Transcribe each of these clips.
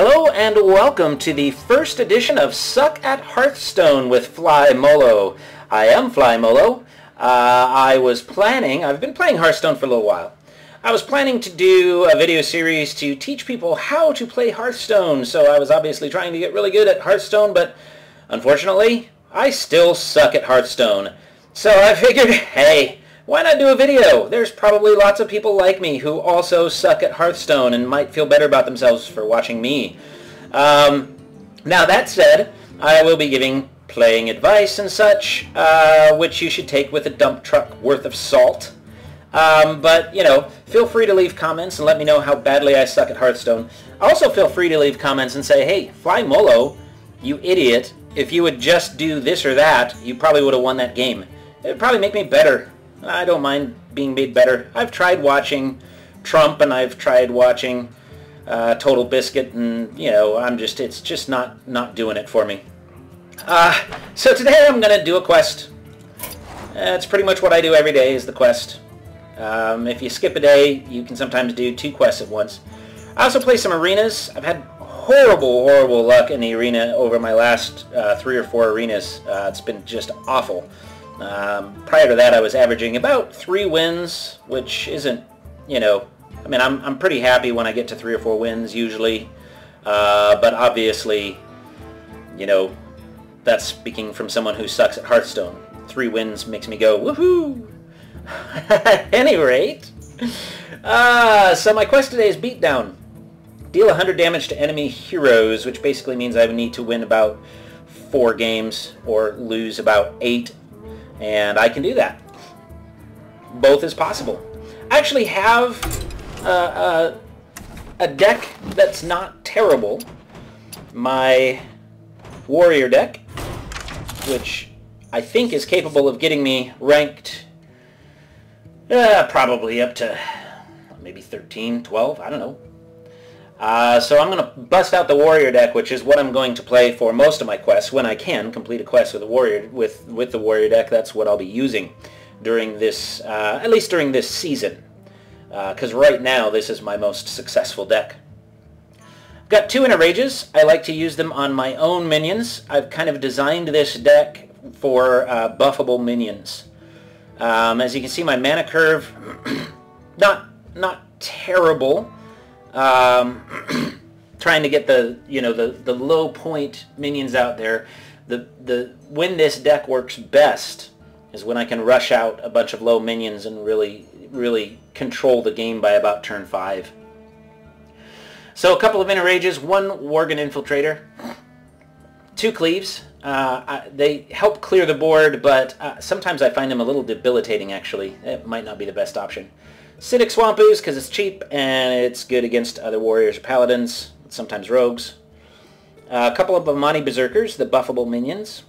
Hello and welcome to the first edition of Suck at Hearthstone with flymolo. I am flymolo. I've been playing Hearthstone for a little while. I was planning to do a video series to teach people how to play Hearthstone, so I was obviously trying to get really good at Hearthstone, but unfortunately, I still suck at Hearthstone. So I figured, hey, why not do a video? There's probably lots of people like me who also suck at Hearthstone and might feel better about themselves for watching me. Now that said, I will be giving playing advice and such, which you should take with a dump truck worth of salt. But, you know, feel free to leave comments and let me know how badly I suck at Hearthstone. Also feel free to leave comments and say, hey, flymolo, you idiot, if you would just do this or that, you probably would have won that game. It would probably make me better. I don't mind being made better. I've tried watching Trump and I've tried watching Total Biscuit, and you know, it's just not doing it for me. So today I'm gonna do a quest. It's pretty much what I do every day is the quest. If you skip a day, you can sometimes do 2 quests at once. I also play some arenas. I've had horrible luck in the arena over my last 3 or 4 arenas. It's been just awful. Prior to that, I was averaging about 3 wins, which isn't, you know, I mean, I'm pretty happy when I get to 3 or 4 wins usually, but obviously, you know, that's speaking from someone who sucks at Hearthstone. 3 wins makes me go, woohoo! At any rate, so my quest today is Beatdown. Deal 100 damage to enemy heroes, which basically means I would need to win about 4 games or lose about 8. And I can do that. Both is possible. I actually have a deck that's not terrible. My warrior deck, which I think is capable of getting me ranked probably up to maybe 13, 12, I don't know. So I'm going to bust out the warrior deck, which is what I'm going to play for most of my quests. When I can complete a quest with a warrior with the warrior deck, that's what I'll be using during this, at least during this season. Because right now this is my most successful deck. I've got 2 Inner Rages. I like to use them on my own minions. I've kind of designed this deck for buffable minions. As you can see, my mana curve, not terrible. Trying to get the, you know, the low point minions out there. When this deck works best is when I can rush out a bunch of low minions and really control the game by about turn 5. So a couple of Inner Rages, 1 Worgen Infiltrator, 2 Cleaves. They help clear the board, but sometimes I find them a little debilitating actually. It might not be the best option. Acidic Swamp Ooze because it's cheap and it's good against other warriors or paladins, sometimes rogues. A couple of Amani Berserkers, the buffable minions.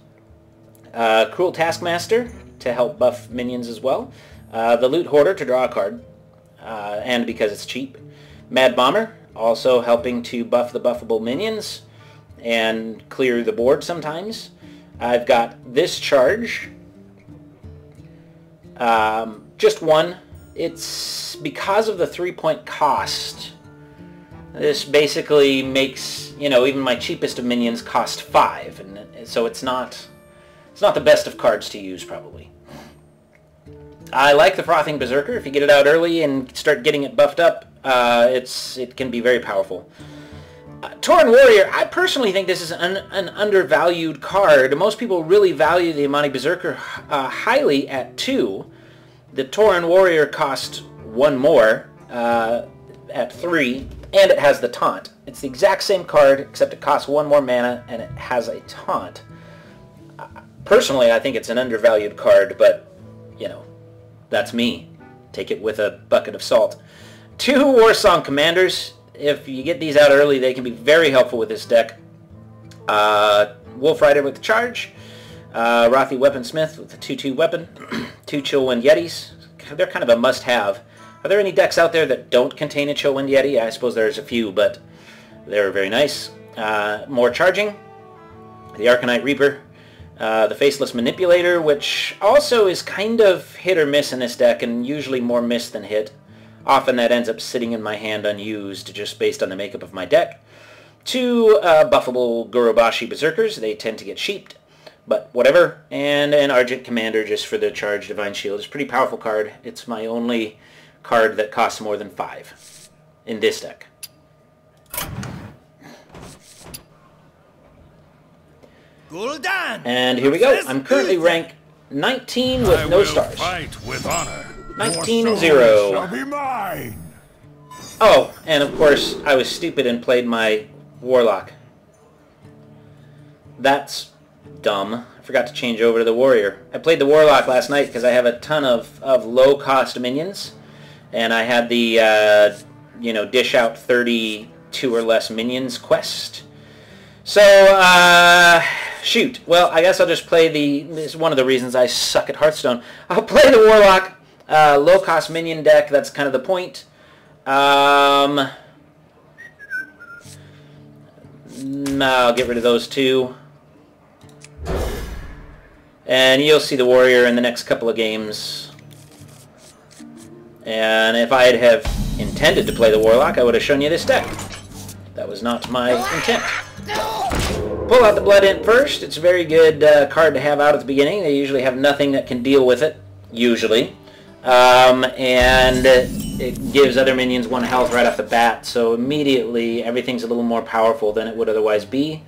Cruel Taskmaster to help buff minions as well. The Loot Hoarder to draw a card, and because it's cheap. Mad Bomber, also helping to buff the buffable minions and clear the board sometimes. I've got this charge, just 1. It's because of the 3-point cost. This basically makes, you know, even my cheapest of minions cost 5, and so it's not the best of cards to use probably. I like the Frothing Berserker. If you get it out early and start getting it buffed up, it can be very powerful. Tauren Warrior, I personally think this is an undervalued card. Most people really value the Amani Berserker highly at 2. The Tauren Warrior costs 1 more at 3, and it has the taunt. It's the exact same card, except it costs 1 more mana, and it has a taunt. Personally, I think it's an undervalued card, but, you know, that's me. Take it with a bucket of salt. 2 Warsong Commanders. If you get these out early, they can be very helpful with this deck. Wolf Rider with the charge. Rothy Weaponsmith with the 2/2 weapon. 2 Chillwind Yetis. They're kind of a must-have. Are there any decks out there that don't contain a Chillwind Yeti? I suppose there's a few, but they're very nice. More charging. The Arcanite Reaper. The Faceless Manipulator, which also is kind of hit or miss in this deck, and usually more miss than hit. Often that ends up sitting in my hand unused, just based on the makeup of my deck. 2 buffable Gurubashi Berserkers. They tend to get sheeped, but whatever. And an Argent Commander just for the charge Divine Shield. It's a pretty powerful card. It's my only card that costs more than 5 in this deck. And here we go. I'm currently rank 19 with no stars. Fight with honor. 19 and 0. Shall be mine. Oh, and of course I was stupid and played my Warlock. That's dumb. I forgot to change over to the Warrior. I played the Warlock last night because I have a ton of low-cost minions, and I had the, you know, dish out 32 or less minions quest. So, shoot. Well, I guess I'll just play this is one of the reasons I suck at Hearthstone. I'll play the Warlock, low-cost minion deck. That's kind of the point. I'll get rid of those 2. And you'll see the Warrior in the next couple of games. And if I'd have intended to play the Warlock, I would have shown you this deck. That was not my intent. Pull out the Blood Imp first. It's a very good card to have out at the beginning. They usually have nothing that can deal with it, usually. And it gives other minions 1 health right off the bat, so immediately everything's a little more powerful than it would otherwise be.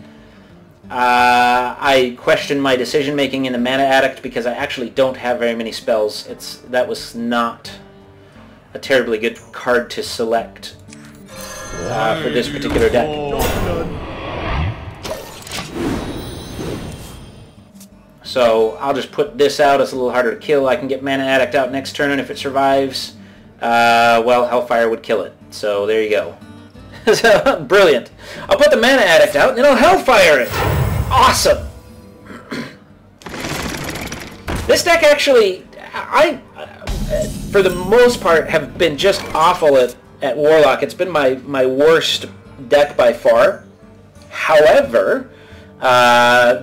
I question my decision making in the Mana Addict because I actually don't have very many spells. That was not a terribly good card to select for this particular deck. So I'll just put this out. It's a little harder to kill. I can get Mana Addict out next turn, and if it survives, well, Hellfire would kill it. So there you go. So, brilliant. I'll put the Mana Addict out, and then I'll Hellfire it. Awesome. This deck actually, I for the most part, have been just awful at Warlock. It's been my worst deck by far. However,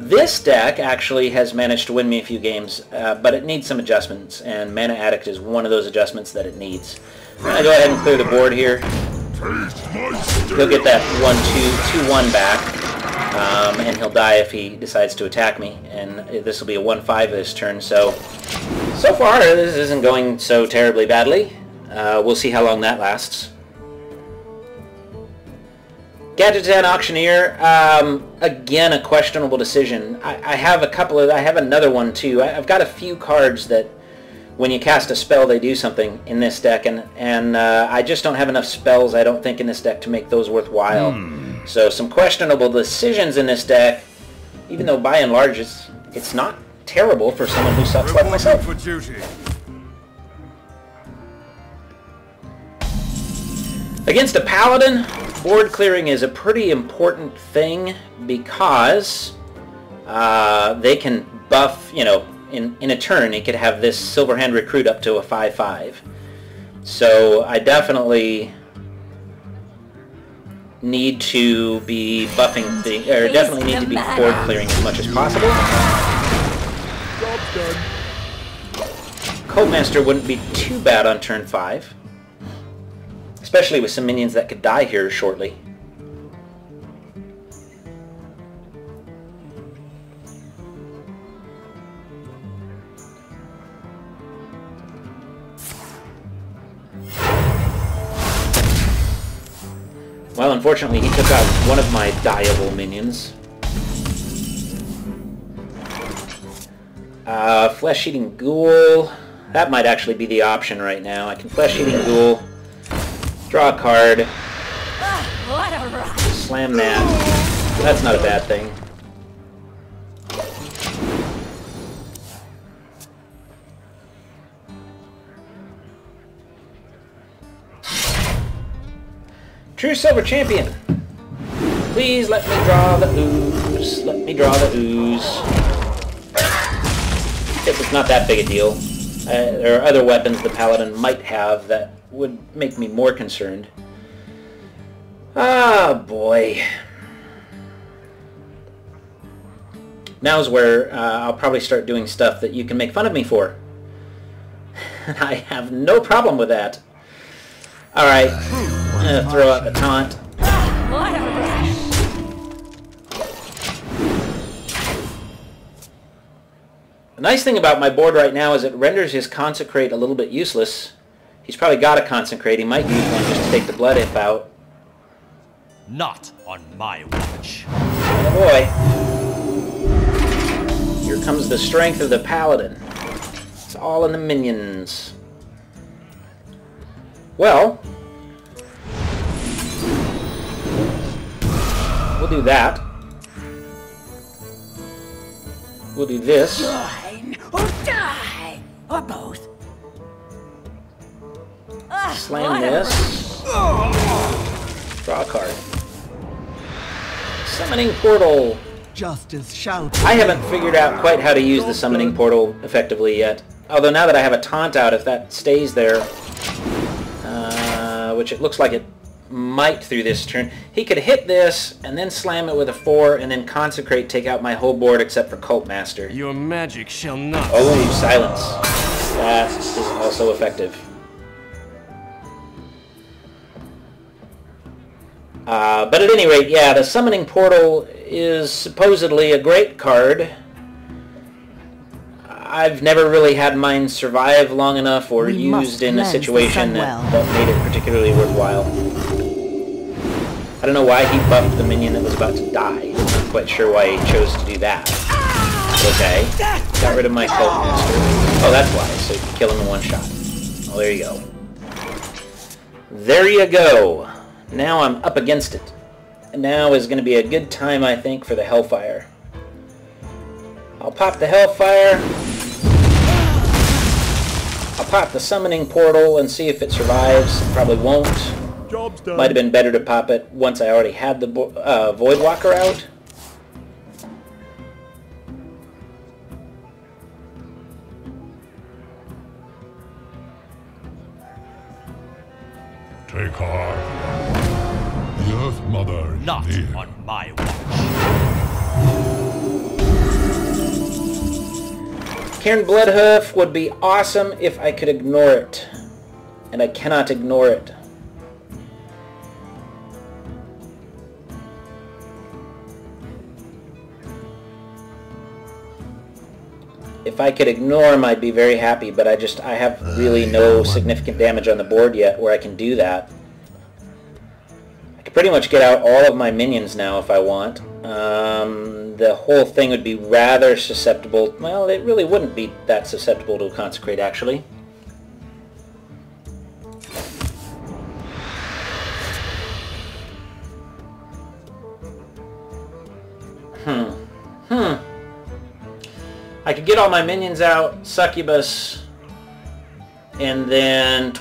this deck actually has managed to win me a few games, but it needs some adjustments, and Mana Addict is one of those adjustments that it needs. I'm going to go ahead and clear the board here. He'll get that 1-2, 2-1 back, and he'll die if he decides to attack me, and this will be a 1-5 this turn, so far this isn't going so terribly badly. We'll see how long that lasts. Gadgetan Auctioneer, again a questionable decision. I have another one too. I've got a few cards that when you cast a spell they do something in this deck, and I just don't have enough spells, I don't think, in this deck to make those worthwhile. So some questionable decisions in this deck, even though by and large it's not terrible for someone who sucks like myself. For duty. Against a Paladin, board clearing is a pretty important thing because they can buff, you know, in a turn he could have this Silverhand Recruit up to a 5-5. So I definitely need to be buffing definitely need to be board clearing as much as possible. Job's done. Cultmaster wouldn't be too bad on turn 5. Especially with some minions that could die here shortly. Well, unfortunately, he took out one of my dieable minions. Flesh-Eating Ghoul. That might actually be the option right now. I can Flesh-Eating Ghoul. Draw a card. Slam that. That's not a bad thing. True Silver Champion. Please let me draw the ooze. Let me draw the ooze. It's not that big a deal. There are other weapons the Paladin might have that would make me more concerned. Ah, boy. Now's where I'll probably start doing stuff that you can make fun of me for. I have no problem with that. Alright, I'm gonna throw out the taunt. The nice thing about my board right now is it renders his Consecrate a little bit useless. He's probably got a Consecrate. He might use one just to take the Blood If out. Not on my watch. Oh boy. Here comes the strength of the Paladin. It's all in the minions. Well, we'll do that. We'll do this. Join or die, or both. Slam this. Draw a card. Summoning Portal. Justice shall. I haven't figured out quite how to use the Summoning Portal effectively yet. Although now that I have a Taunt out, if that stays there, which it looks like it might through this turn, he could hit this and then slam it with a 4 and then Consecrate, take out my whole board except for Cult Master. Your magic shall not. Oh, Silence. That is also effective. But at any rate, yeah, the Summoning Portal is supposedly a great card. I've never really had mine survive long enough or used in a situation that made it particularly worthwhile. I don't know why he buffed the minion that was about to die. I'm not quite sure why he chose to do that. Okay, got rid of my Cult Master. Oh, that's why, so you can kill him in one shot. Well, there you go. There you go. Now I'm up against it. And now is going to be a good time, I think, for the Hellfire. I'll pop the Hellfire. I'll pop the Summoning Portal and see if it survives. Probably won't. Job's done. Might have been better to pop it once I already had the Voidwalker out. Take heart. The Earth Mother is Not near. on my watch. Cairn Bloodhoof would be awesome if I could ignore it. And I cannot ignore it. If I could ignore him, I'd be very happy, but I have really no significant damage on the board yet where I can do that. I could pretty much get out all of my minions now if I want. The whole thing would be rather susceptible. Well, it really wouldn't be that susceptible to a Consecrate, actually. I could get all my minions out, Succubus, and then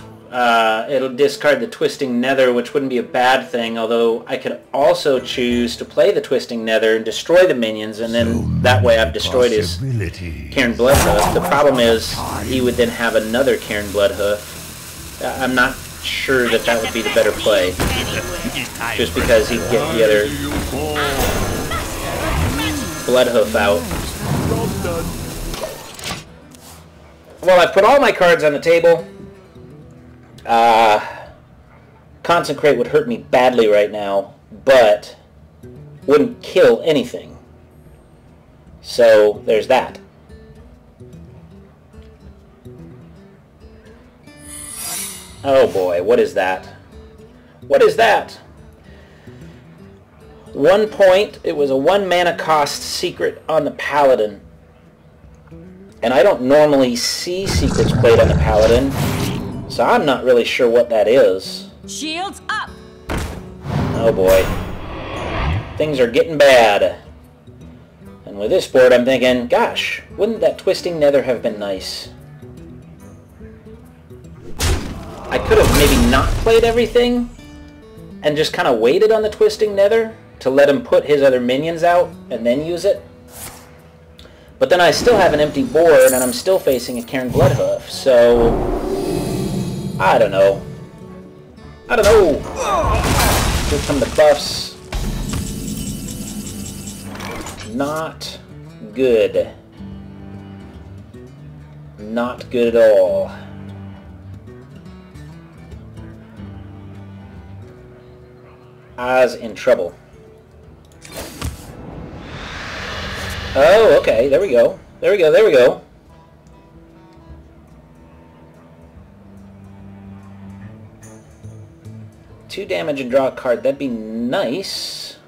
it'll discard the Twisting Nether, which wouldn't be a bad thing, although I could also choose to play the Twisting Nether and destroy the minions, and then that way I've destroyed his Cairn Bloodhoof. The problem is he would then have another Cairn Bloodhoof. I'm not sure that that would be the better play, just because he'd get the other Bloodhoof out. Job's done. Well, I've put all my cards on the table. Consecrate would hurt me badly right now, but wouldn't kill anything. So, there's that. Oh boy, what is that? What is that? 1 point. It was a 1 mana cost secret on the Paladin. And I don't normally see secrets played on the Paladin, so I'm not really sure what that is. Shields up! Oh boy. Things are getting bad. And with this board I'm thinking, gosh, wouldn't that Twisting Nether have been nice? I could have maybe not played everything and just kind of waited on the Twisting Nether to let him put his other minions out and then use it. But then I still have an empty board, and I'm still facing a Cairn Bloodhoof, so I don't know. I don't know. Here come the buffs. Not good. Not good at all. I's in trouble. Oh, okay, there we go. There we go, there we go. 2 damage and draw a card. That'd be nice.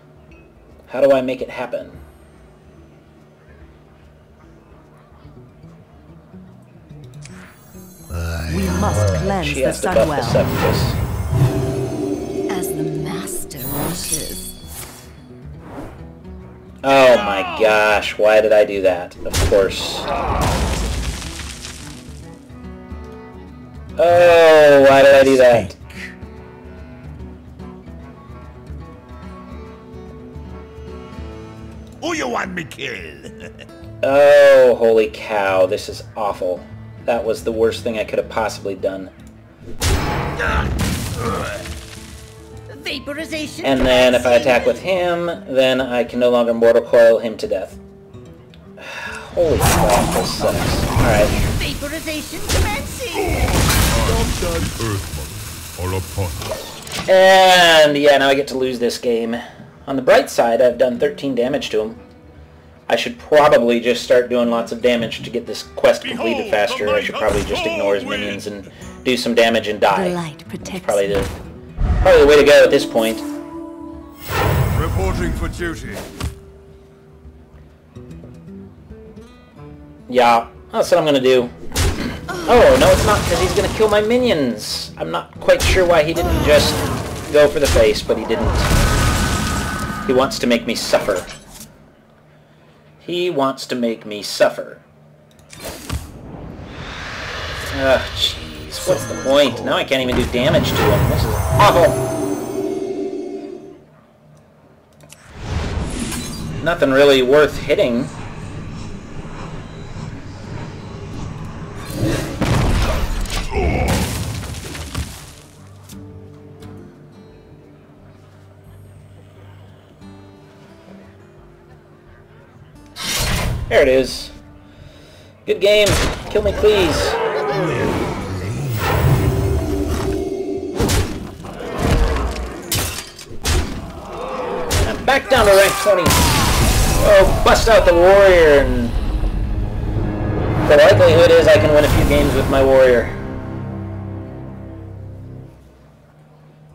How do I make it happen? We must cleanse She the has to buff the Sunwell. Separatists. As the master wishes. Oh my gosh, why did I do that? Of course. Oh, why did I do that? Who you want me kill? Oh, holy cow, this is awful. That was the worst thing I could have possibly done. Vaporization. And then if I attack with him, then I can no longer mortal coil him to death. Holy crap, this sucks. Alright. Vaporization commencing. Earth Mother are upon us. And yeah, now I get to lose this game. On the bright side, I've done 13 damage to him. I should probably just start doing lots of damage to get this quest completed faster. I should probably just ignore his minions and do some damage and die. The light protects Probably the way to go at this point. Reporting for duty. Yeah, that's what I'm gonna do. Oh, no it's not, because he's gonna kill my minions. I'm not quite sure why he didn't just go for the face, but he didn't. He wants to make me suffer. He wants to make me suffer. Ugh, jeez. What's the point? Now I can't even do damage to him. This is awful. Nothing really worth hitting. There it is. Good game. Kill me, please. I'm back down to rank 20. Oh, bust out the warrior, and the likelihood is I can win a few games with my warrior.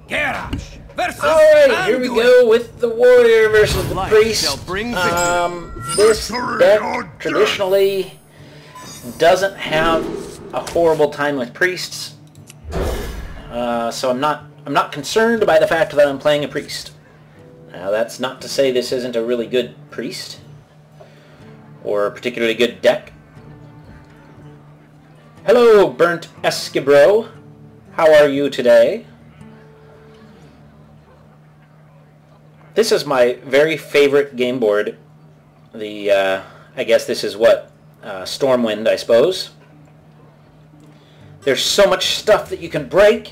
Garage versus Alright, here we go with the warrior versus the Light priest. shall bring victory. This deck traditionally doesn't have a horrible time with priests, so I'm not concerned by the fact that I'm playing a priest. Now that's not to say this isn't a really good priest or a particularly good deck. Hello, Burnt Eskibro. How are you today? This is my very favorite game board. The, I guess this is what? Stormwind, I suppose. There's so much stuff that you can break.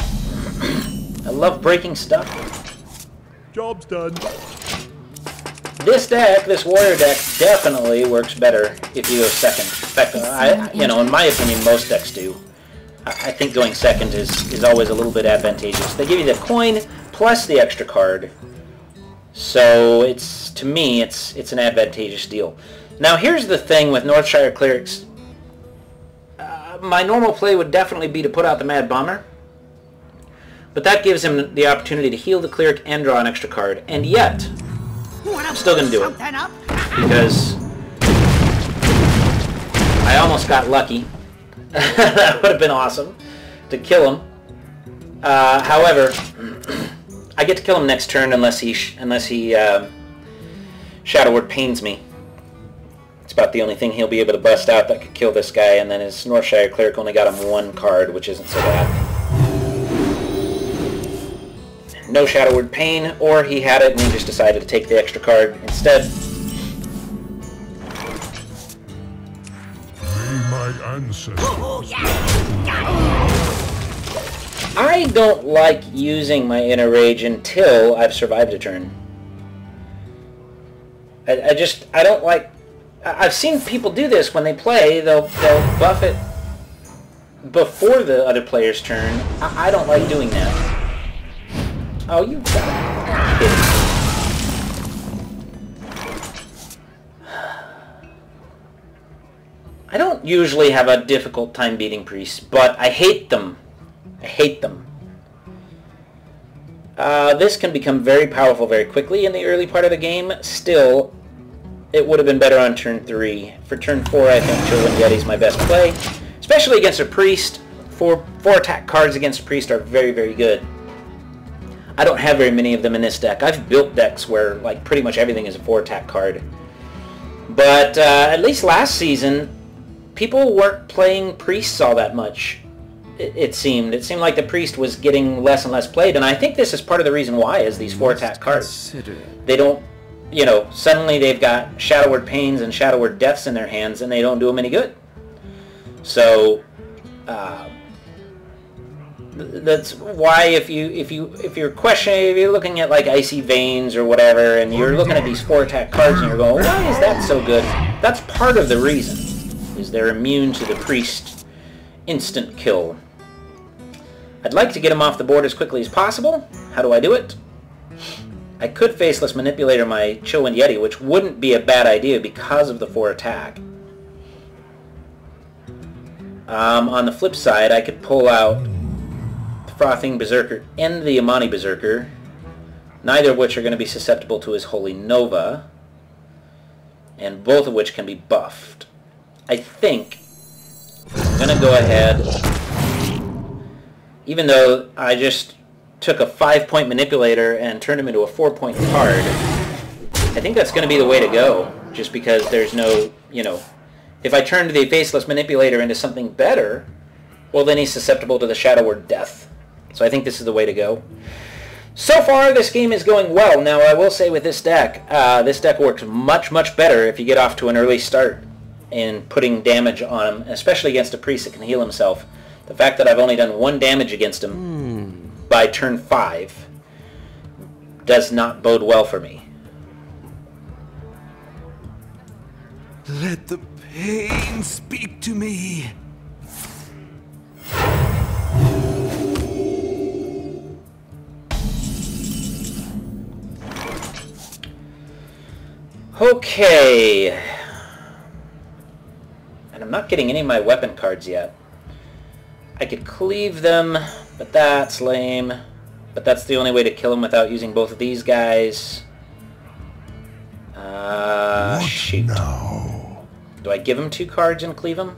I love breaking stuff. Job's done. This deck, this warrior deck, definitely works better if you go second. In fact, you know, in my opinion, most decks do. I think going second is always a little bit advantageous. They give you the coin plus the extra card. So it's, to me, it's an advantageous deal. Now here's the thing with Northshire Clerics. My normal play would definitely be to put out the Mad Bomber, but that gives him the opportunity to heal the cleric and draw an extra card. And yet, I'm still going to do it because I almost got lucky. That would have been awesome to kill him. However, I get to kill him next turn unless he Shadow Word pains me. It's about the only thing he'll be able to bust out that could kill this guy, and then his Northshire Cleric only got him 1 card, which isn't so bad. No Shadow Word pain, or he had it and he just decided to take the extra card instead. May my ancestors. I don't like using my Inner Rage until I've survived a turn. I don't like... I've seen people do this when they play. They'll buff it before the other player's turn. I don't like doing that. Oh, you got it. I don't usually have a difficult time beating priests, but I hate them. I hate them. This can become very powerful very quickly in the early part of the game. Still, it would have been better on turn 3. For turn 4, I think Chillwind Yeti's my best play, especially against a priest. 4 attack cards against a priest are very, very good. I don't have very many of them in this deck. I've built decks where like pretty much everything is a 4 attack card. But at least last season, people weren't playing priests all that much. It seemed like the priest was getting less and less played, and I think this is part of the reason why is these 4 attack cards. They don't, you know, suddenly they've got Shadow Word Pains and Shadow Word Deaths in their hands, and they don't do them any good. So that's why if you're questioning, if you're looking at like Icy Veins or whatever, and you're looking at these 4 attack cards and you're going, why is that so good? That's part of the reason, is they're immune to the priest instant kill. I'd like to get him off the board as quickly as possible. How do I do it? I could Faceless Manipulator my Chillwind Yeti, which wouldn't be a bad idea because of the 4 attack. On the flip side, I could pull out the Frothing Berserker and the Imani Berserker, neither of which are going to be susceptible to his Holy Nova, and both of which can be buffed. I think I'm going to go ahead, even though I just took a 5-point Manipulator and turned him into a 4-point card, I think that's going to be the way to go, just because there's no, you know, if I turned the Faceless Manipulator into something better, well then he's susceptible to the Shadow Word Death. So I think this is the way to go. So far, this game is going well. Now, I will say with this deck works much, much better if you get off to an early start in putting damage on him, especially against a priest that can heal himself. The fact that I've only done 1 damage against him by turn 5 does not bode well for me. Let the pain speak to me. Okay. And I'm not getting any of my weapon cards yet. I could cleave them, but that's lame. But that's the only way to kill him without using both of these guys. Shoot. Now? Do I give him 2 cards and cleave him?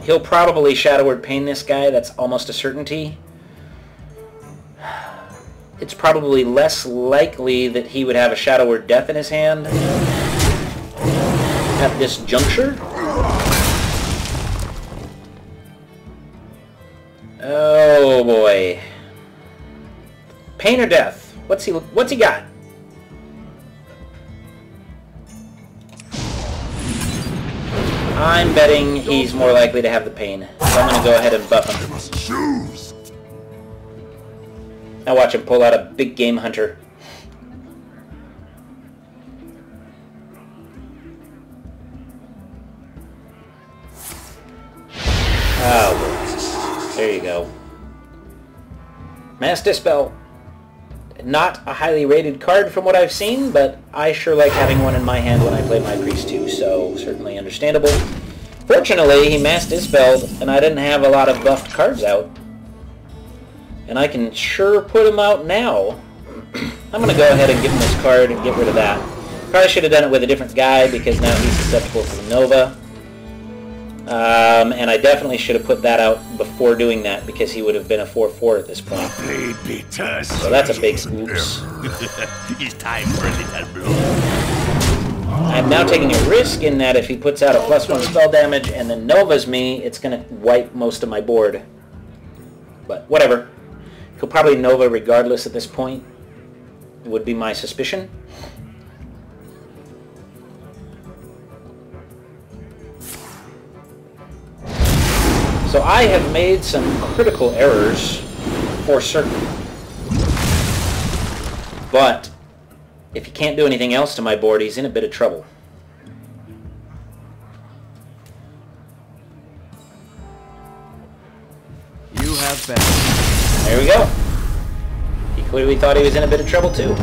He'll probably Shadow Word Pain this guy, that's almost a certainty. It's probably less likely that he would have a Shadow Word Death in his hand at this juncture. Oh boy. Pain or death? What's he got? I'm betting he's more likely to have the pain. So I'm going to go ahead and buff him. Must choose. Now watch him pull out a big game hunter. Oh, there you go. Mass Dispel. Not a highly rated card from what I've seen, but I sure like having one in my hand when I play my Priest too, so certainly understandable. Fortunately, he Mass Dispelled, and I didn't have a lot of buffed cards out. And I can sure put him out now. I'm going to go ahead and give him this card and get rid of that. Probably should have done it with a different guy, because now he's susceptible to the Nova. And I definitely should have put that out before doing that, because he would have been a 4/4 at this point. So that's a big oops. It's time for a little blow. I'm now taking a risk in that if he puts out a +1 spell damage and then Novas me, it's going to wipe most of my board. But whatever. He'll probably Nova regardless at this point, would be my suspicion. So I have made some critical errors, for certain. But if he can't do anything else to my board, he's in a bit of trouble. You have been. There we go. He clearly thought he was in a bit of trouble too.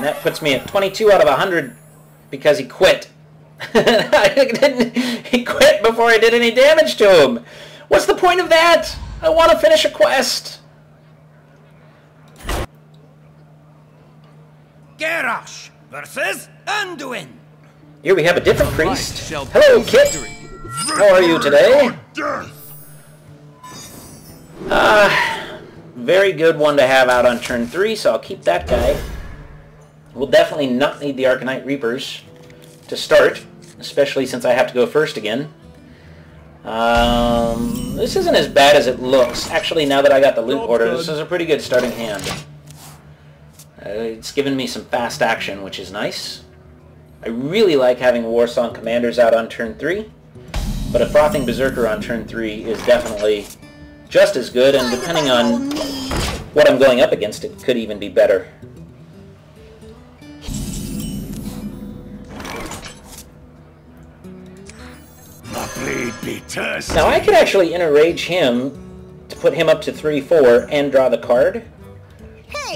that puts me at 22 out of 100 because he quit. He quit before I did any damage to him. What's the point of that? I want to finish a quest. Garrosh versus Anduin. Here we have a different priest. Hello, Kit. How are you today? Very good one to have out on turn 3, so I'll keep that guy. We'll definitely not need the Arcanite Reapers to start, especially since I have to go first again. This isn't as bad as it looks. Actually, now that I got the loot order, this is a pretty good starting hand. It's given me some fast action, which is nice. I really like having Warsong Commanders out on turn 3, but a Frothing Berserker on turn 3 is definitely just as good, and depending on what I'm going up against, it could even be better. Now I could actually enrage him to put him up to 3/4 and draw the card.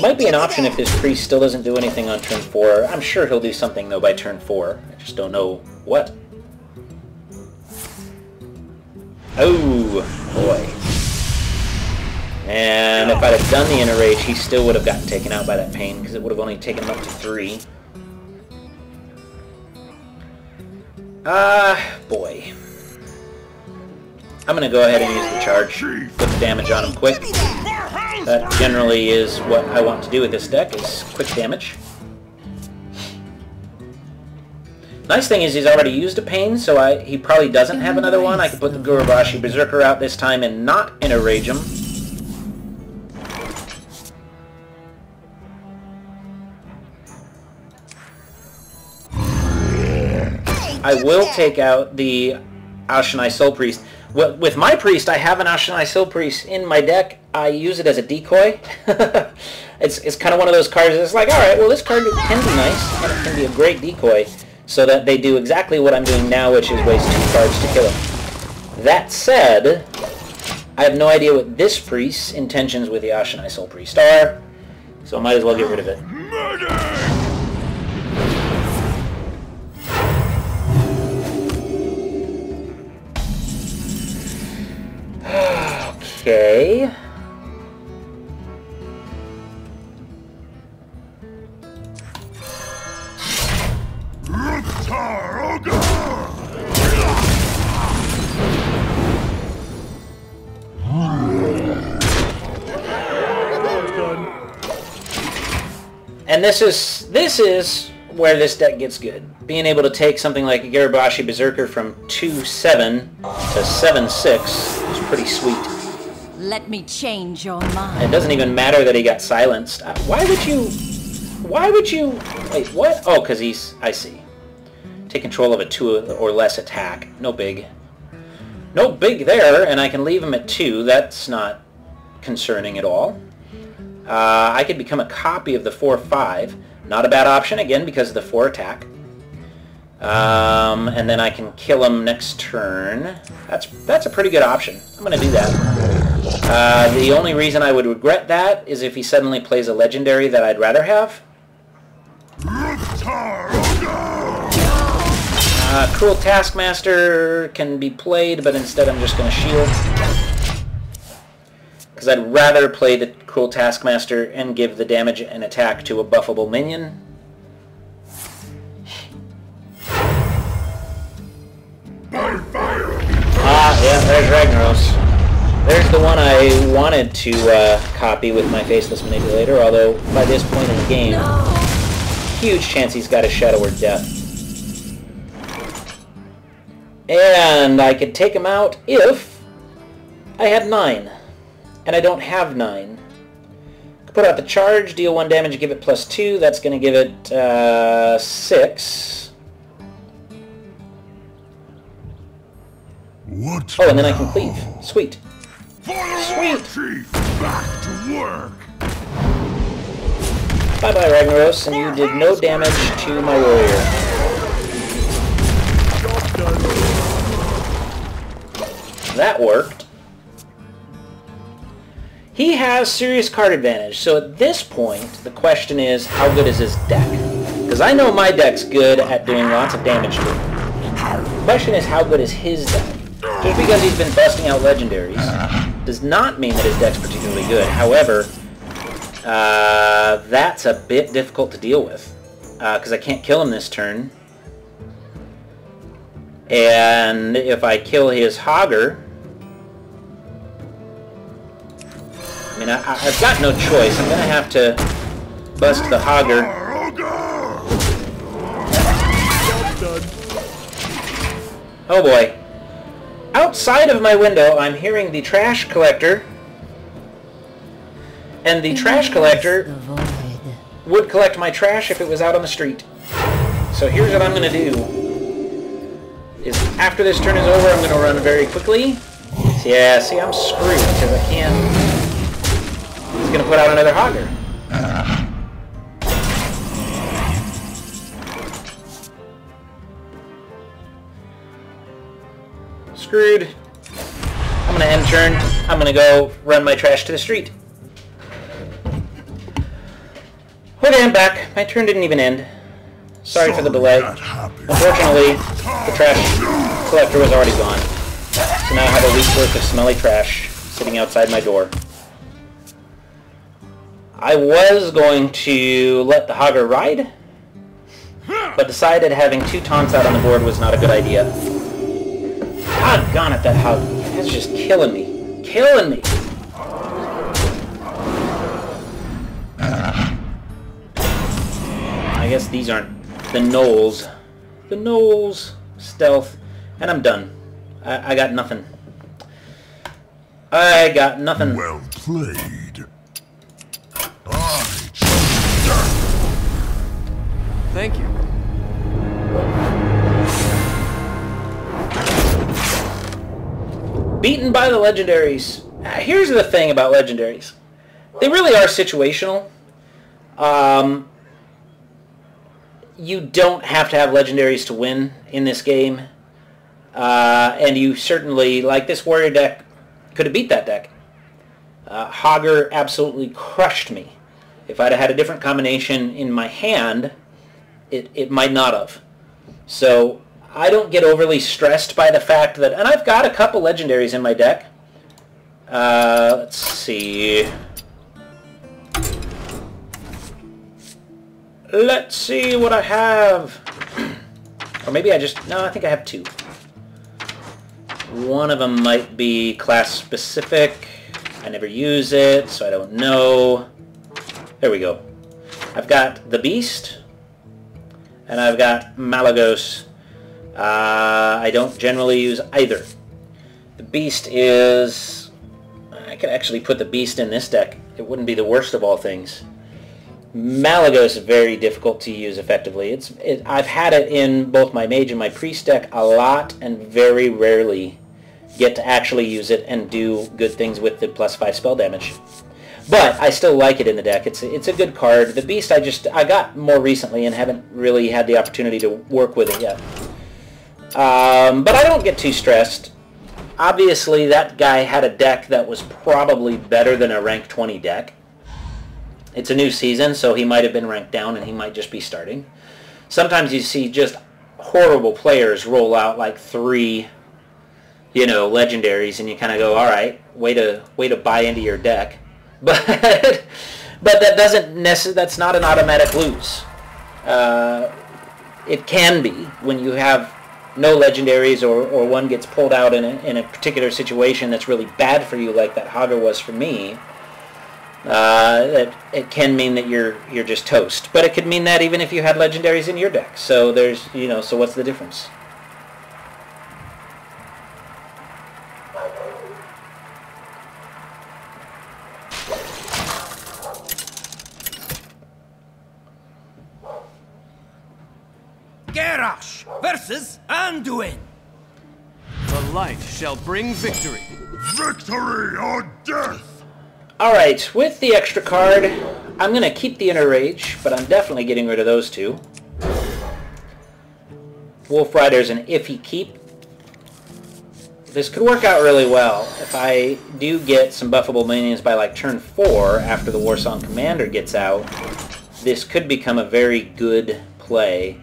Might be an option if this priest still doesn't do anything on turn 4. I'm sure he'll do something though by turn 4. I just don't know what. Oh boy. And if I'd have done the enrage, he still would have gotten taken out by that pain because it would have only taken him up to 3. Boy. I'm going to go ahead and use the charge. Put the damage on him quick. That generally is what I want to do with this deck, is quick damage. Nice thing is he's already used a pain, so he probably doesn't have another one. I could put the Gurubashi Berserker out this time and not enrage him. I will take out the Ashanai Soul Priest. With my priest, I have an Ashanai Soul Priest in my deck. I use it as a decoy. It's kind of one of those cards that's like, alright, well this card can be nice, and it can be a great decoy, so that they do exactly what I'm doing now, which is waste 2 cards to kill him. That said, I have no idea what this priest's intentions with the Ashanai Soul Priest are, so I might as well get rid of it. Okay. And this is where this deck gets good. Being able to take something like a Gurubashi Berserker from 2/7 to 7/6 is pretty sweet. Let me change your mind. It doesn't even matter that he got silenced. Why would you... Wait, what? Oh, because he's... I see. Take control of a 2 or less attack. No big. No big there, and I can leave him at 2. That's not concerning at all. I could become a copy of the 4/5. Not a bad option, again, because of the 4 attack. And then I can kill him next turn. That's a pretty good option. I'm going to do that. The only reason I would regret that is if he suddenly plays a legendary that I'd rather have. Cruel Taskmaster can be played, but instead I'm just going to shield. Because I'd rather play the Cruel Taskmaster and give the damage and attack to a buffable minion. Yeah, there's Ragnaros. There's the one I wanted to copy with my Faceless Manipulator, although by this point in the game, huge chance he's got a Shadow Word Death. And I could take him out if I had 9. And I don't have 9. Put out the charge, deal 1 damage, give it +2. That's going to give it 6. What Oh, and then I can cleave. Sweet. Sweet! Back to work. Bye-bye, Ragnaros, and you did no damage to my warrior. That worked. He has serious card advantage, so at this point, the question is, how good is his deck? Because I know my deck's good at doing lots of damage to it. The question is, how good is his deck? Just because he's been busting out legendaries does not mean that his deck's particularly good. However, that's a bit difficult to deal with. Because I can't kill him this turn. And if I kill his Hogger... I mean, I've got no choice. I'm going to have to bust the Hogger. Oh boy. Outside of my window, I'm hearing the trash collector. And the trash collector would collect my trash if it was out on the street. So here's what I'm going to do. Is after this turn is over, I'm going to run very quickly. Yeah, see, I'm screwed because I can't... He's going to put out another Hogger. Screwed. I'm going to end turn. I'm going to go run my trash to the street. Okay, I'm back. My turn didn't even end. Sorry for the delay. Unfortunately, the trash collector was already gone. So now I have a week's worth of smelly trash sitting outside my door. I was going to let the Hogger ride, but decided having 2 taunts out on the board was not a good idea. Doggone it, that Hogger. That's just killing me. Killing me! I guess these aren't the Knolls. The Knolls. Stealth. And I'm done. I got nothing. I got nothing. Well played. Thank you. Beaten by the legendaries. Here's the thing about legendaries. They really are situational. You don't have to have legendaries to win in this game. And you certainly, like this warrior deck, could have beat that deck. Hogger absolutely crushed me. If I'd have had a different combination in my hand, it might not have. So I don't get overly stressed by the fact that... And I've got a couple legendaries in my deck. Let's see... Let's see what I have. Or maybe I just... No, I think I have 2. One of them might be class specific. I never use it, so I don't know. There we go. I've got the Beast. And I've got Malagos. I don't generally use either. The Beast is... I could actually put the Beast in this deck. It wouldn't be the worst of all things. Malagos is very difficult to use effectively. I've had it in both my Mage and my Priest deck a lot, and very rarely get to actually use it and do good things with the +5 spell damage. But I still like it in the deck. It's a good card. The Beast I got more recently and haven't really had the opportunity to work with it yet. But I don't get too stressed. Obviously, that guy had a deck that was probably better than a rank 20 deck. It's a new season, so he might have been ranked down and he might just be starting. Sometimes you see just horrible players roll out like 3, legendaries, and you kind of go, all right, way to buy into your deck. But that that's not an automatic lose. It can be when you have no legendaries or one gets pulled out in a particular situation that's really bad for you, like that Hogger was for me. That it can mean that you're just toast, but it could mean that even if you had legendaries in your deck. So there's so what's the difference? Garrosh versus Anduin. The light shall bring victory. Victory or death! Alright, with the extra card, I'm going to keep the Inner Rage, but I'm definitely getting rid of those 2. Wolf Rider's an iffy keep. This could work out really well. If I do get some buffable minions by like turn 4 after the Warsong Commander gets out, this could become a very good play.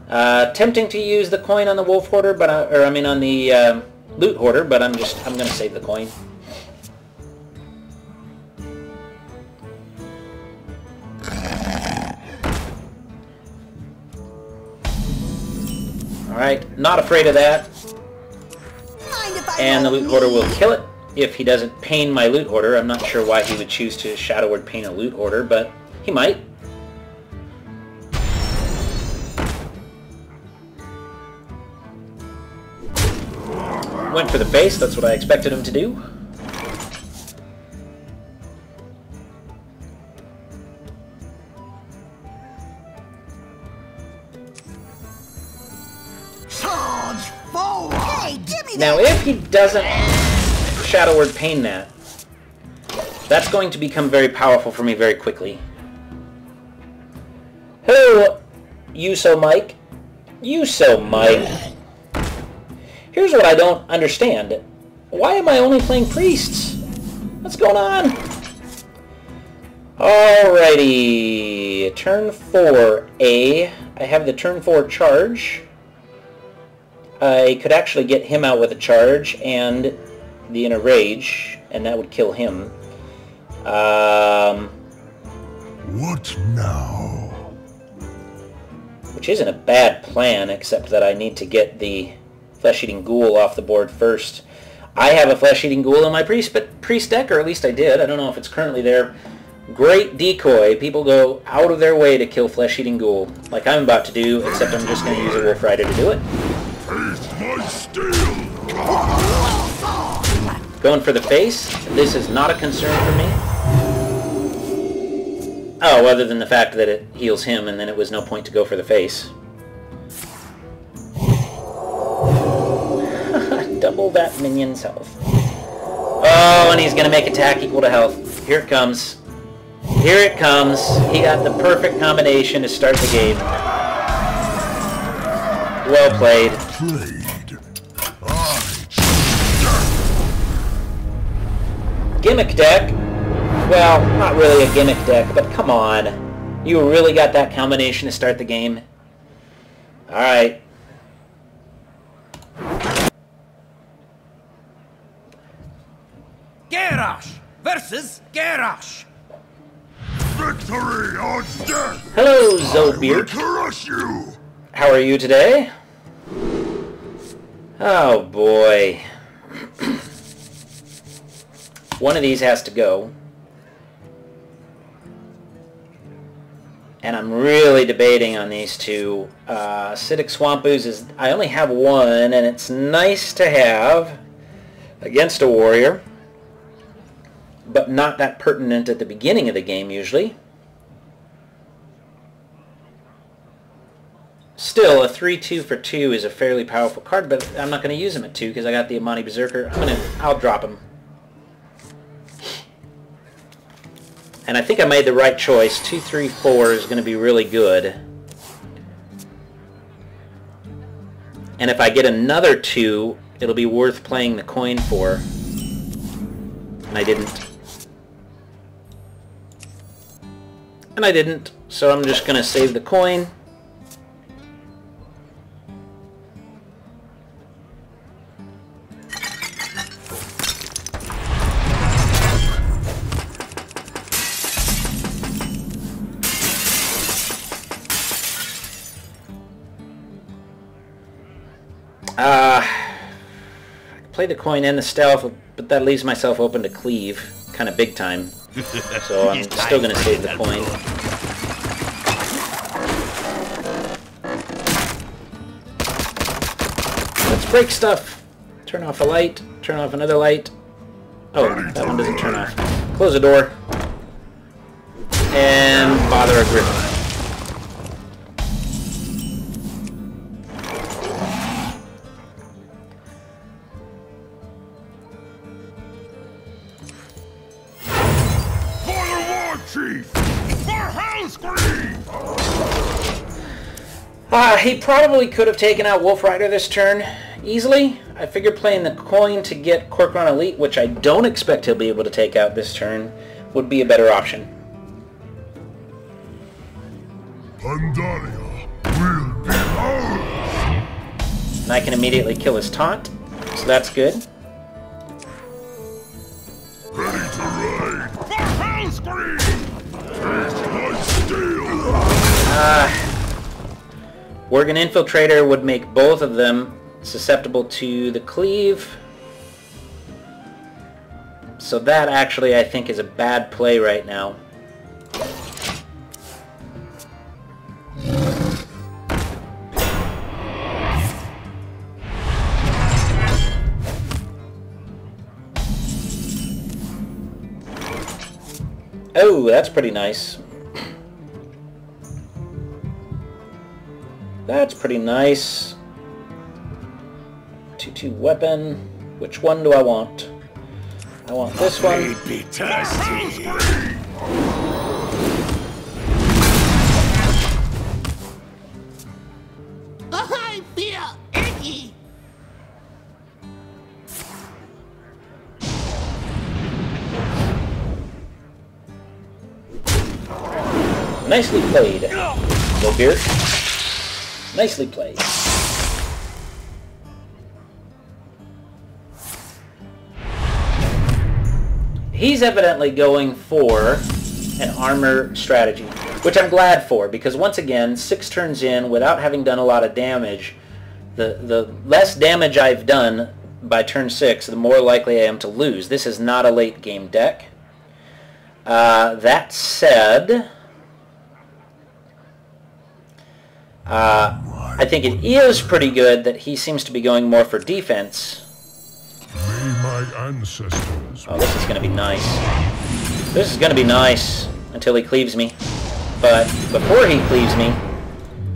Tempting to use the coin on the Wolf Hoarder, but on the Loot Hoarder, but I'm going to save the coin. Alright, not afraid of that. And the Loot Hoarder will kill it if he doesn't pain my Loot Hoarder. I'm not sure why he would choose to Shadow Word pain a Loot Hoarder, but he might. Went for the face, that's what I expected him to do. Charge forward! Hey, give me Now if he doesn't Shadow Word pain that, that's going to become very powerful for me very quickly. Hello, Yuso Mike. Yuso Mike. Here's what I don't understand. Why am I only playing priests? What's going on? Alrighty. Turn 4, A. I have the turn 4 charge. I could actually get him out with a charge and in a rage, and that would kill him. What now? Which isn't a bad plan, except that I need to get the Flesh-Eating Ghoul off the board first. I have a Flesh-Eating Ghoul in my priest deck, or at least I did. I don't know if it's currently there. Great decoy. People go out of their way to kill Flesh-Eating Ghoul, like I'm about to do, except I'm just going to use a Wolf Rider to do it. Face my steel! Going for the face. This is not a concern for me. Oh, other than the fact that it heals him, and then it was no point to go for the face. Double that minion's health. Oh, and he's going to make attack equal to health. Here it comes. Here it comes. He got the perfect combination to start the game. Well played. Gimmick deck? Well, not really a gimmick deck, but come on. You really got that combination to start the game? Alright. Garrosh versus Garrosh. Victory or death! Hello, Zobeard. Crush you! How are you today? Oh boy. One of these has to go. And I'm really debating on these two. Acidic Swamp Ooze is... I only have one, and it's nice to have against a warrior, but not that pertinent at the beginning of the game, usually. Still, a 3-2 for 2 is a fairly powerful card, but I'm not going to use him at 2 because I got the Amani Berserker. I'll drop him. And I think I made the right choice. 2, 3, 4 is going to be really good. And if I get another 2, it'll be worth playing the coin for. And I didn't. And I didn't. So I'm just going to save the coin. I can play the coin and the stealth, but that leaves myself open to cleave, kind of big time. So I'm still going to save the coin. Let's break stuff. Turn off a light, turn off another light. Oh, that one doesn't turn off. Close the door. And bother a griffin. Chief! For Hellscream! He probably could have taken out Wolf Rider this turn easily. I figured playing the coin to get Corcoran Elite, which I don't expect he'll be able to take out this turn, would be a better option. Pandaria, And I can immediately kill his taunt, so that's good. Ready to ride. For hell scream! Taste my steel! Worgen Infiltrator would make both of them susceptible to the cleave. So that actually, I think, is a bad play right now. Oh, that's pretty nice. That's pretty nice. 2/2 weapon. Which one do I want? I want this one. Be thirsty. I feel icky. Nicely played, Lobeard. Nicely played. He's evidently going for an armor strategy, which I'm glad for, because once again, 6 turns in without having done a lot of damage, the less damage I've done by turn 6, the more likely I am to lose. This is not a late game deck. That said, I think it is pretty good that he seems to be going more for defense. May my ancestors. Oh, this is going to be nice. This is going to be nice until he cleaves me. But before he cleaves me,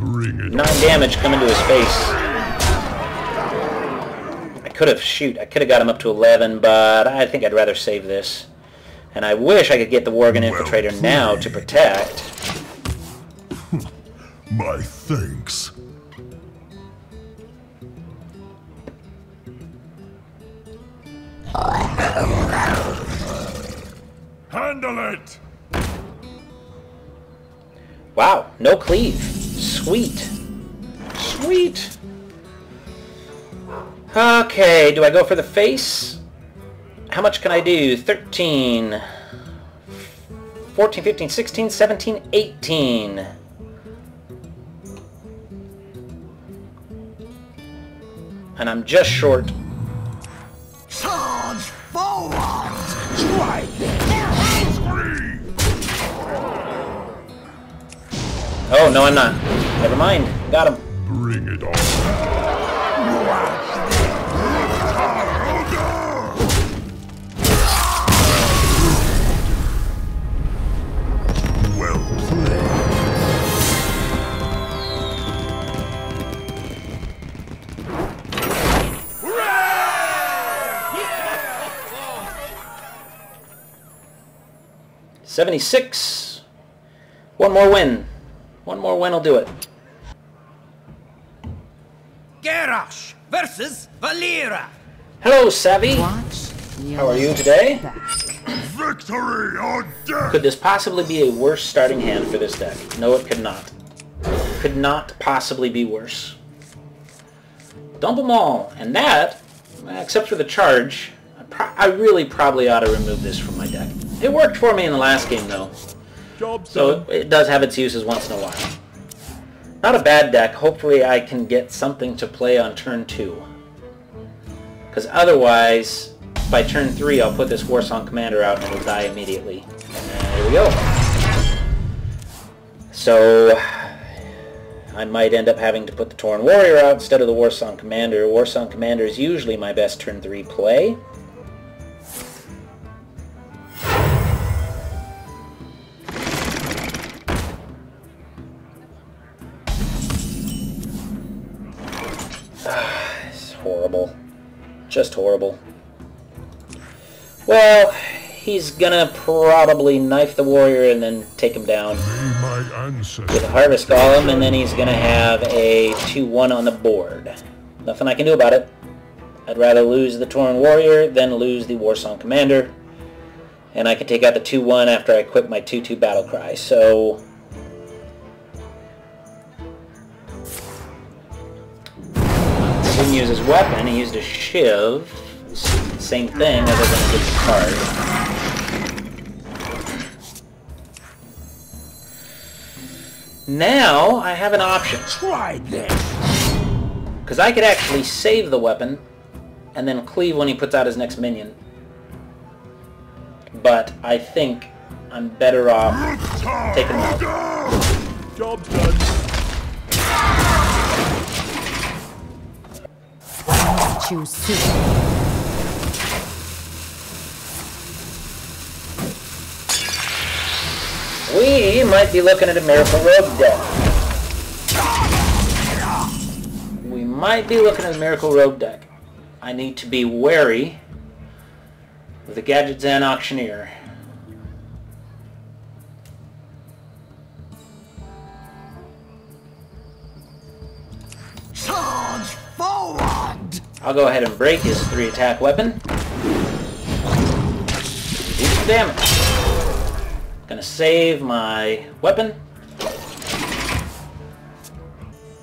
Bring it 9 damage coming to his face. I could have got him up to 11, but I think I'd rather save this. And I wish I could get the Worgen Infiltrator now to protect. My thanks. Handle it! Wow, no cleave. Sweet. Sweet. Okay, do I go for the face? How much can I do? 13, 14, 15, 16, 17, 18. And I'm just short. Charge forward. Strike. Oh, no, I'm not. Never mind. Got him. Bring it on. Well played. Yeah! 76. One more win. One more win will do it. Garrosh versus Valera. Hello, Savvy. How are you today? Victory or death! Could this possibly be a worse starting hand for this deck? No, it could not. Could not possibly be worse. Dump them all. And that, except for the charge, I really probably ought to remove this from my deck. It worked for me in the last game, though. So it does have its uses once in a while. Not a bad deck. Hopefully I can get something to play on turn 2. Because otherwise, by turn 3 I'll put this Warsong Commander out and it'll die immediately. And there we go. So I might end up having to put the Tauren Warrior out instead of the Warsong Commander. Warsong Commander is usually my best turn 3 play. It's horrible. Just horrible. Well, he's gonna probably knife the warrior and then take him down with a Harvest Golem, and then he's gonna have a 2-1 on the board. Nothing I can do about it. I'd rather lose the Tauren Warrior than lose the Warsong Commander. And I can take out the 2-1 after I equip my 2-2 Battlecry, so... didn't use his weapon. He used a shiv. Same thing, other than a different card. Now I have an option. Try this. Because I could actually save the weapon and then cleave when he puts out his next minion. But I think I'm better off taking him out. Job done. Choose soon. We might be looking at a Miracle Rogue deck. We might be looking at a Miracle Rogue deck. I need to be wary of the Gadget Zan Auctioneer. Charge forward. I'll go ahead and break his 3-attack weapon. Do some damage. Gonna save my weapon.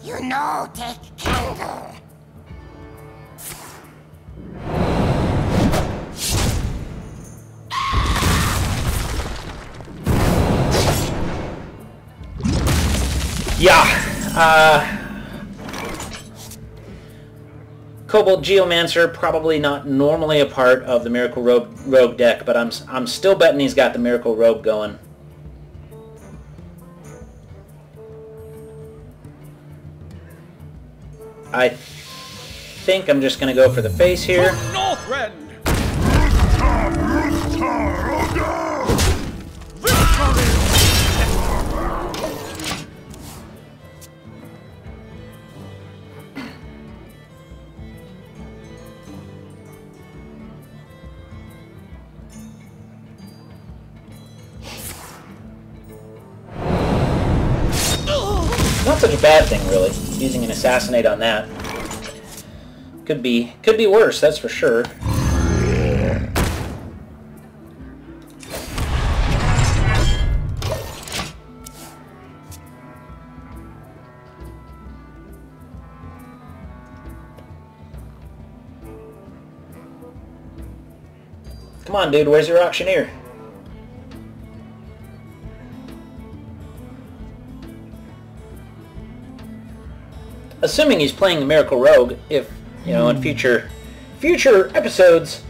You know, take candle. Yeah. Kobold Geomancer, probably not normally a part of the Miracle Rogue deck, but I'm still betting he's got the Miracle Rogue going. I think I'm just going to go for the face here. Northrend! Not such a bad thing, really. Using an assassinate on that could be worse. That's for sure. Come on, dude. Where's your auctioneer? Assuming he's playing the Miracle Rogue, if, you know, in future episodes,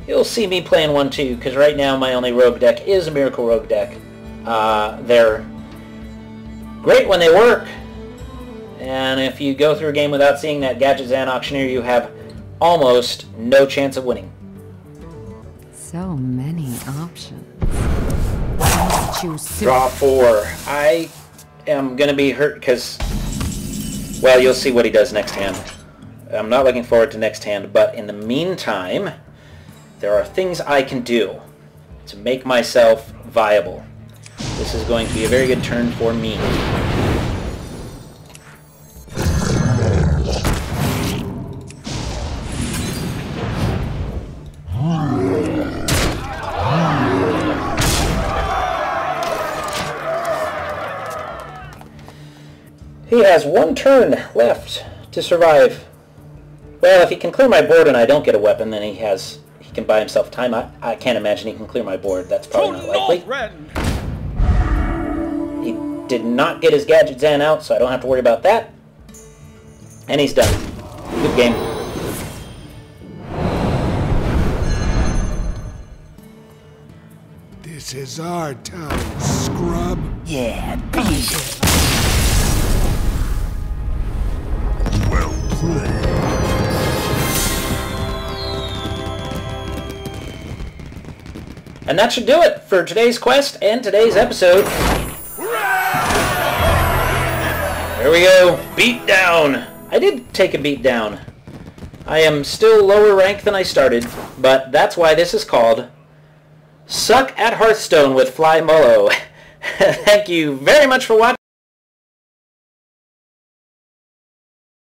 you'll see me playing one too, because right now my only Rogue deck is a Miracle Rogue deck. They're great when they work, and if you go through a game without seeing that Gadget Zan Auctioneer, you have almost no chance of winning. So many options. Choose soon. Draw 4. I am going to be hurt because... well, you'll see what he does next hand. I'm not looking forward to next hand, but in the meantime, there are things I can do to make myself viable. This is going to be a very good turn for me. He has one turn left to survive. Well, if he can clear my board and I don't get a weapon, then he can buy himself time. I can't imagine he can clear my board. That's probably not likely. He did not get his Gadget Zan out, so I don't have to worry about that. And he's done. Good game. This is our time, scrub. Yeah, beat it. Well played. And that should do it for today's quest and today's episode. There we go. Beat down. I did take a beat down. I am still lower rank than I started, but that's why this is called Suck at Hearthstone with flymolo. Thank you very much for watching.